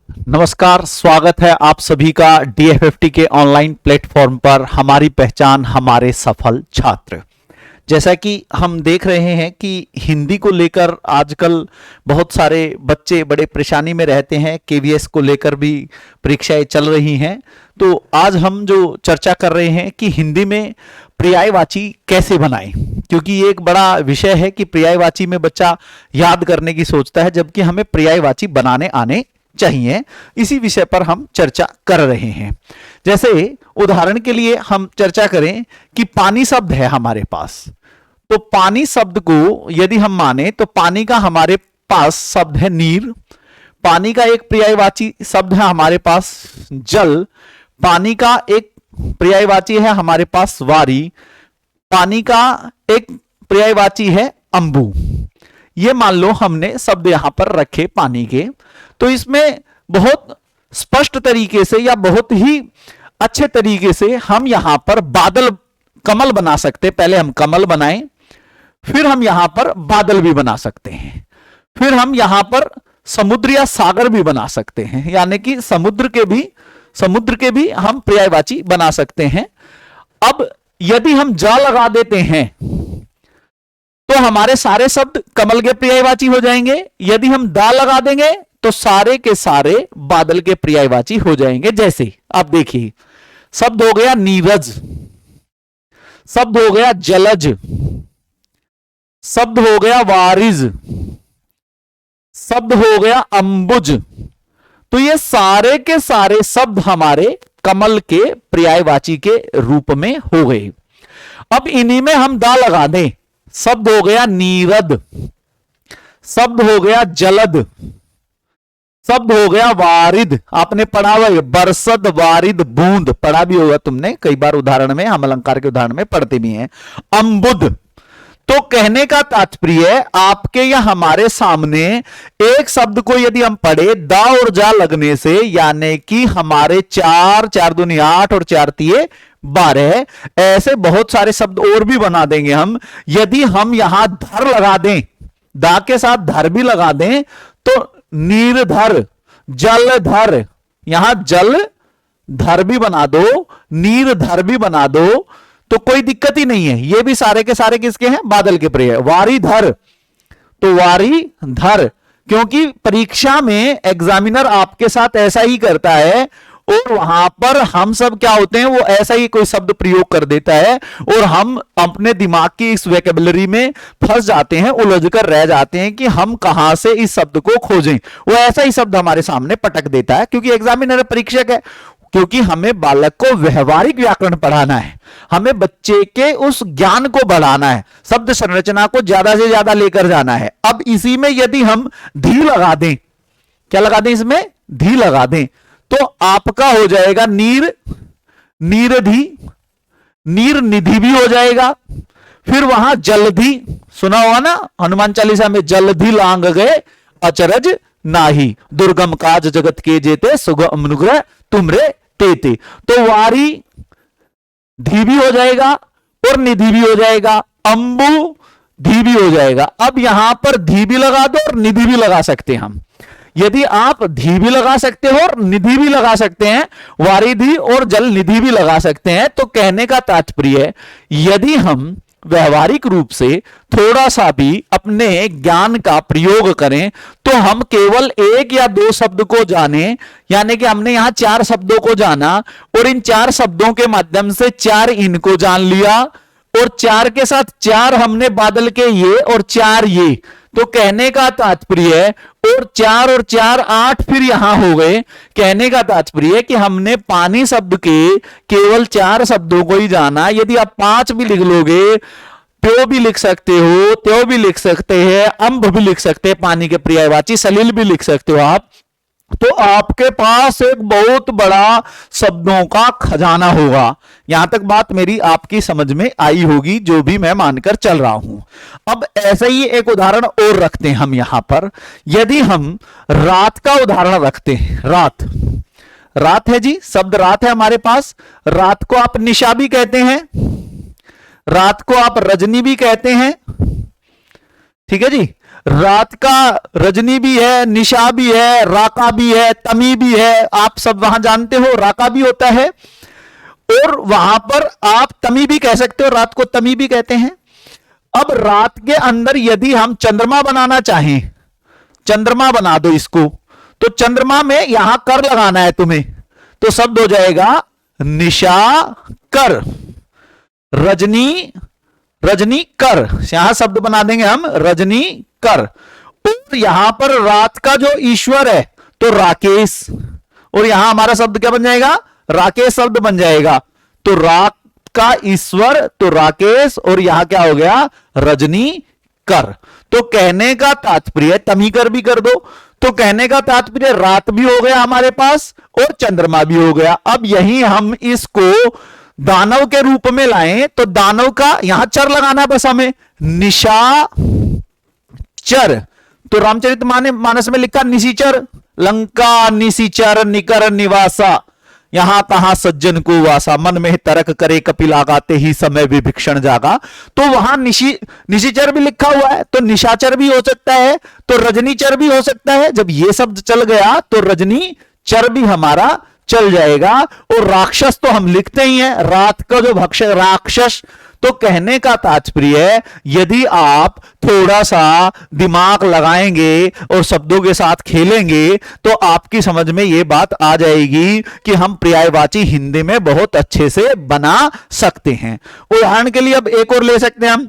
नमस्कार, स्वागत है आप सभी का DFFT के ऑनलाइन प्लेटफॉर्म पर हमारी पहचान हमारे सफल छात्र। जैसा कि हम देख रहे हैं कि हिंदी को लेकर आजकल बहुत सारे बच्चे बड़े परेशानी में रहते हैं। KVS को लेकर भी परीक्षाएं चल रही हैं। तो आज हम जो चर्चा कर रहे हैं कि हिंदी में पर्यायवाची कैसे बनाएं, क्योंकि ये एक बड़ा विषय है कि पर्यायवाची में बच्चा याद करने की सोचता है, जबकि हमें पर्यायवाची बनाने आने चाहिए। इसी विषय पर हम चर्चा कर रहे हैं। जैसे उदाहरण के लिए हम चर्चा करें कि पानी शब्द है हमारे पास, तो पानी शब्द को यदि हम माने तो पानी का हमारे पास शब्द है नीर, पानी का एक पर्यायवाची शब्द है हमारे पास जल, पानी का एक पर्यायवाची है हमारे पास वारी, पानी का एक पर्यायवाची है अंबु। ये मान लो हमने शब्द यहां पर रखे पानी के, तो इसमें बहुत स्पष्ट तरीके से या बहुत ही अच्छे तरीके से हम यहां पर बादल कमल बना सकते। पहले हम कमल बनाएं, फिर हम यहां पर बादल भी बना सकते हैं, फिर हम यहां पर समुद्र या सागर भी बना सकते हैं, यानी कि समुद्र के भी हम पर्यायवाची बना सकते हैं। अब यदि हम जा लगा देते हैं तो हमारे सारे शब्द कमल के पर्यायवाची हो जाएंगे। यदि हम दा लगा देंगे तो सारे के सारे बादल के पर्यायवाची हो जाएंगे। जैसे आप देखिए, शब्द हो गया नीरज, शब्द हो गया जलज, शब्द हो गया वारिज, शब्द हो गया अंबुज। तो ये सारे के सारे शब्द हमारे कमल के पर्यायवाची के रूप में हो गए। अब इन्हीं में हम दा लगा दें, शब्द हो गया नीरद, शब्द हो गया जलद, शब्द हो गया वारिद। आपने पढ़ा हुआ बरसद वारिद बूंद, पढ़ा भी होगा तुमने कई बार, उदाहरण में हम अलंकार के उदाहरण में पढ़ते भी हैं। अंबुद। तो कहने का तात्पर्य आपके या हमारे सामने एक शब्द को यदि हम पढ़े दा और जा लगने से, यानी कि हमारे चार दूनी 8 और 4 तिये 12, ऐसे बहुत सारे शब्द और भी बना देंगे हम। यदि हम यहां धर लगा दें, दा के साथ धर भी लगा दें, तो नीरधर, जलधर, यहां जल धर भी बना दो, नीरधर भी बना दो, तो कोई दिक्कत ही नहीं है। ये भी सारे के सारे किसके हैं? बादल के पर्याय। वारीधर, तो वारीधर, क्योंकि परीक्षा में एग्जामिनर आपके साथ ऐसा ही करता है और वहां पर हम सब क्या होते हैं, वो ऐसा ही कोई शब्द प्रयोग कर देता है और हम अपने दिमाग की इस वोकैबुलरी में फंस जाते हैं, उलझ कर रह जाते हैं कि हम कहां से इस शब्द को खोजें। वो ऐसा ही शब्द हमारे सामने पटक देता है, क्योंकि एग्जामिनर परीक्षक है। क्योंकि हमें बालक को व्यवहारिक व्याकरण पढ़ाना है, हमें बच्चे के उस ज्ञान को बढ़ाना है, शब्द संरचना को ज्यादा से ज्यादा लेकर जाना है। अब इसी में यदि हम धी लगा दें, क्या लगा दें? इसमें धी लगा दें, तो आपका हो जाएगा नीर, नीरधि, नीर निधि भी हो जाएगा। फिर वहां जलधि, सुना होगा ना हनुमान चालीसा में, जलधि लांग गए अचरज नाही, दुर्गम काज जगत के जेते सुगम अनुग्रह तुमरे तेते। तो वारी धी भी हो जाएगा और निधि भी हो जाएगा, अंबु धी भी हो जाएगा। अब यहां पर धी भी लगा दो और निधि भी लगा सकते हैं हम। यदि आप धी भी लगा सकते हो और निधि भी लगा सकते हैं, वारिधि और जल निधि भी लगा सकते हैं, तो कहने का तात्पर्य यदि हम व्यवहारिक रूप से थोड़ा सा भी अपने ज्ञान का प्रयोग करें तो हम केवल 1 या 2 शब्द को जाने, यानी कि हमने यहां 4 शब्दों को जाना और इन 4 शब्दों के माध्यम से 4 इनको जान लिया और 4 के साथ 4 हमने बादल के ये और 4 ये, तो कहने का तात्पर्य और 4 8 फिर यहां हो गए। कहने का तात्पर्य कि हमने पानी शब्द के केवल 4 शब्दों को ही जाना। यदि आप 5 भी लिख लोगे, प्यो भी लिख सकते हो, त्यो भी लिख सकते हैं, अंब भी लिख सकते हैं, पानी के पर्यायवाची, सलील भी लिख सकते हो आप, तो आपके पास एक बहुत बड़ा शब्दों का खजाना होगा। यहां तक बात मेरी आपकी समझ में आई होगी, जो भी मैं मानकर चल रहा हूं। अब ऐसे ही एक उदाहरण और रखते हैं हम यहां पर। यदि हम रात का उदाहरण रखते हैं, रात, रात है जी, शब्द रात है हमारे पास। रात को आप निशा भी कहते हैं, रात को आप रजनी भी कहते हैं, ठीक है जी। रात का रजनी भी है, निशा भी है, राका भी है, तमी भी है, आप सब वहां जानते हो राका भी होता है, और वहां पर आप तमी भी कह सकते हो, रात को तमी भी कहते हैं। अब रात के अंदर यदि हम चंद्रमा बनाना चाहें, चंद्रमा बना दो इसको, तो चंद्रमा में यहां कर लगाना है तुम्हें, तो शब्द हो जाएगा निशा कर, रजनी, रजनी कर, यहां शब्द बना देंगे हम रजनी कर। और यहां पर रात का जो ईश्वर है तो राकेश, और यहां हमारा शब्द क्या बन जाएगा, राकेश शब्द बन जाएगा। तो रात का ईश्वर तो राकेश, और यहां क्या हो गया, रजनी कर। तो कहने का तात्पर्य, तमी कर भी कर दो, तो कहने का तात्पर्य रात भी हो गया हमारे पास और चंद्रमा भी हो गया। अब यही हम इसको दानव के रूप में लाएं, तो दानव का यहां चर लगाना है बस हमें, निशा चर। तो रामचरितमानस में लिखा निशिचर, लंका निशिचर निकर निवासा, यहां कहां सज्जन को वासा, मन में तरक करे कपिल आगाते ही समय विभीषण जागा। तो वहां निशिचर भी लिखा हुआ है, तो निशाचर भी हो सकता है, तो रजनीचर भी हो सकता है। जब ये शब्द चल गया तो रजनी चर भी हमारा चल जाएगा। और राक्षस तो हम लिखते ही हैं, रात का जो भक्ष राक्षस। तो कहने का तात्पर्य, यदि आप थोड़ा सा दिमाग लगाएंगे और शब्दों के साथ खेलेंगे तो आपकी समझ में यह बात आ जाएगी कि हम पर्यायवाची हिंदी में बहुत अच्छे से बना सकते हैं। उदाहरण के लिए अब एक और ले सकते हैं हम,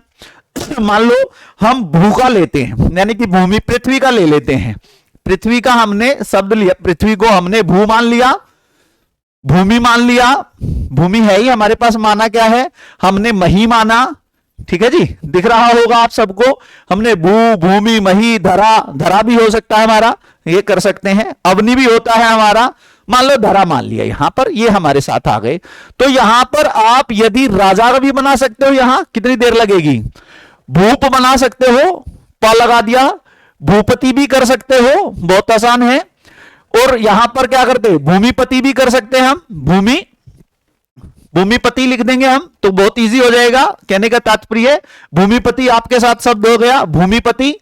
मान लो हम भू का लेते हैं, यानी कि भूमि, पृथ्वी का ले लेते हैं। पृथ्वी का हमने शब्द लिया, पृथ्वी को हमने भू मान लिया, भूमि मान लिया, भूमि है ही हमारे पास, माना क्या है, हमने मही माना। ठीक है जी, दिख रहा होगा आप सबको, हमने भू, भूमि, मही, धरा, धरा भी हो सकता है हमारा, ये कर सकते हैं। अवनी भी होता है हमारा, मान लो धरा मान लिया यहां पर, ये हमारे साथ आ गए। तो यहां पर आप यदि राजा भी बना सकते हो, यहां कितनी देर लगेगी, भूप बना सकते हो, पा लगा दिया, भूपति भी कर सकते हो, बहुत आसान है। और यहां पर क्या करते हैं, भूमिपति भी कर सकते हैं हम, भूमिपति लिख देंगे हम, तो बहुत इजी हो जाएगा। कहने का तात्पर्य, भूमिपति आपके साथ शब्द हो गया, भूमिपति,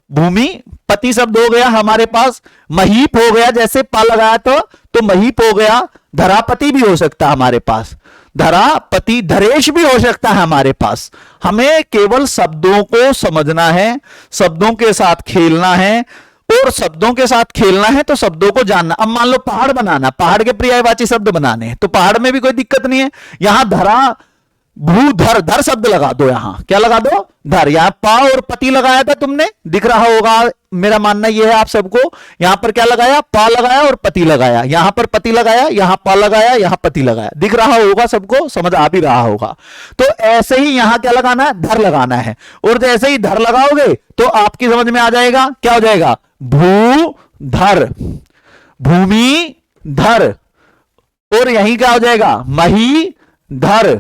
भूमिपति शब्द हो गया हमारे पास। महीप हो गया, जैसे पा लगाया तो महीप हो गया। धरापति भी हो सकता है हमारे पास, धरापति, धरेश भी हो सकता है हमारे पास। हमें केवल शब्दों को समझना है, शब्दों के साथ खेलना है, और शब्दों के साथ खेलना है तो शब्दों को जानना। अब मान लो पहाड़ बनाना, पहाड़ के पर्यायवाची शब्द बनाने हैं, तो पहाड़ में भी कोई दिक्कत नहीं है। यहां धरा, भू, धर, धर शब्द लगा दो, यहां क्या लगा दो, धर। यहां पा और पति लगाया था तुमने, दिख रहा होगा, मेरा मानना यह है आप सबको। यहां पर क्या लगाया, पा लगाया और पति लगाया, यहां पर पति लगाया, यहां पा लगाया, यहां पति लगाया, दिख रहा होगा सबको, समझ आ भी रहा होगा। तो ऐसे ही यहां क्या लगाना है, धर लगाना है। और जैसे ही धर लगाओगे तो आपकी समझ में आ जाएगा, क्या हो जाएगा, भू धर, भूमि धर। और यही क्या हो जाएगा, मही धर,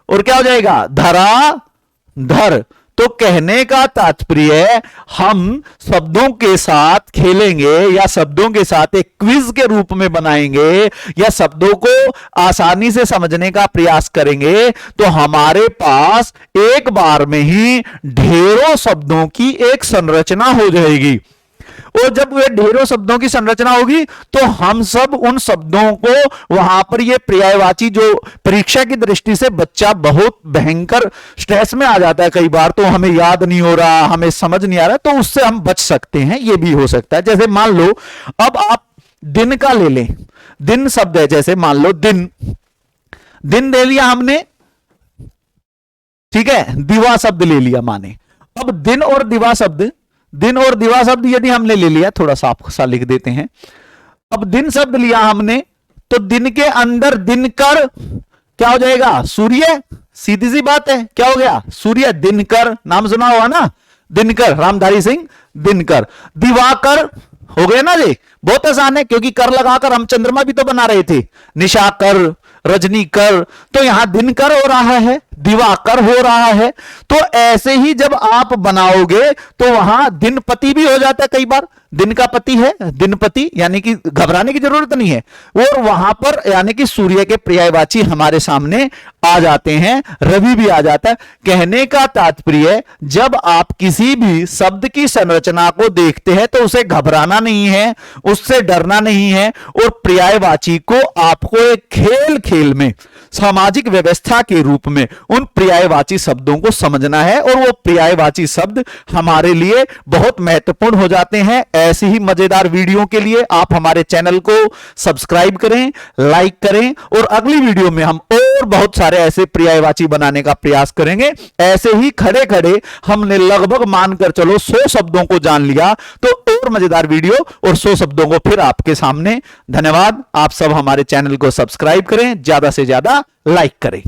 और क्या हो जाएगा, धरा धर। तो कहने का तात्पर्य, हम शब्दों के साथ खेलेंगे या शब्दों के साथ एक क्विज के रूप में बनाएंगे या शब्दों को आसानी से समझने का प्रयास करेंगे, तो हमारे पास एक बार में ही ढेरों शब्दों की एक संरचना हो जाएगी। और जब वे ढेरों शब्दों की संरचना होगी तो हम सब उन शब्दों को वहां पर, ये पर्यायवाची जो परीक्षा की दृष्टि से बच्चा बहुत भयंकर स्ट्रेस में आ जाता है कई बार, तो हमें याद नहीं हो रहा, हमें समझ नहीं आ रहा, तो उससे हम बच सकते हैं। ये भी हो सकता है, जैसे मान लो अब आप दिन का ले लें, दिन शब्द है, जैसे मान लो दिन, दिन ले लिया हमने, ठीक है, दिवा शब्द ले लिया माने। अब दिन और दिवा शब्द, दिन और दिवा शब्द यदि हमने ले लिया, थोड़ा सा आप सा लिख देते हैं। अब दिन शब्द लिया हमने, तो दिन के अंदर दिनकर क्या हो जाएगा, सूर्य। सीधी सी बात है, क्या हो गया, सूर्य। दिनकर नाम सुना हुआ ना, दिनकर, रामधारी सिंह दिनकर। दिवाकर हो गए ना जी, बहुत आसान है, क्योंकि कर लगाकर हम चंद्रमा भी तो बना रहे थे, निशाकर, रजनी कर। तो यहां दिनकर हो रहा है, दिवाकर हो रहा है। तो ऐसे ही जब आप बनाओगे तो वहां दिनपति भी हो जाता है। कई बार दिन का पति है दिनपति, यानी कि घबराने की जरूरत नहीं है। और वहां पर यानी कि सूर्य के पर्यायवाची हमारे सामने आ जाते हैं, रवि भी आ जाता है। कहने का तात्पर्य, जब आप किसी भी शब्द की संरचना को देखते हैं तो उसे घबराना नहीं है, उससे डरना नहीं है, और पर्यायवाची को आपको एक खेल खेल में सामाजिक व्यवस्था के रूप में उन पर्यायवाची शब्दों को समझना है, और वो पर्यायवाची शब्द हमारे लिए बहुत महत्वपूर्ण हो जाते हैं। ऐसी ही मजेदार वीडियो के लिए आप हमारे चैनल को सब्सक्राइब करें, लाइक करें, और अगली वीडियो में हम और बहुत सारे ऐसे पर्यायवाची बनाने का प्रयास करेंगे। ऐसे ही खड़े खड़े हमने लगभग मानकर चलो 100 शब्दों को जान लिया, तो और मजेदार वीडियो और 100 शब्दों को फिर आपके सामने। धन्यवाद। आप सब हमारे चैनल को सब्सक्राइब करें, ज्यादा से ज्यादा लाइक करें।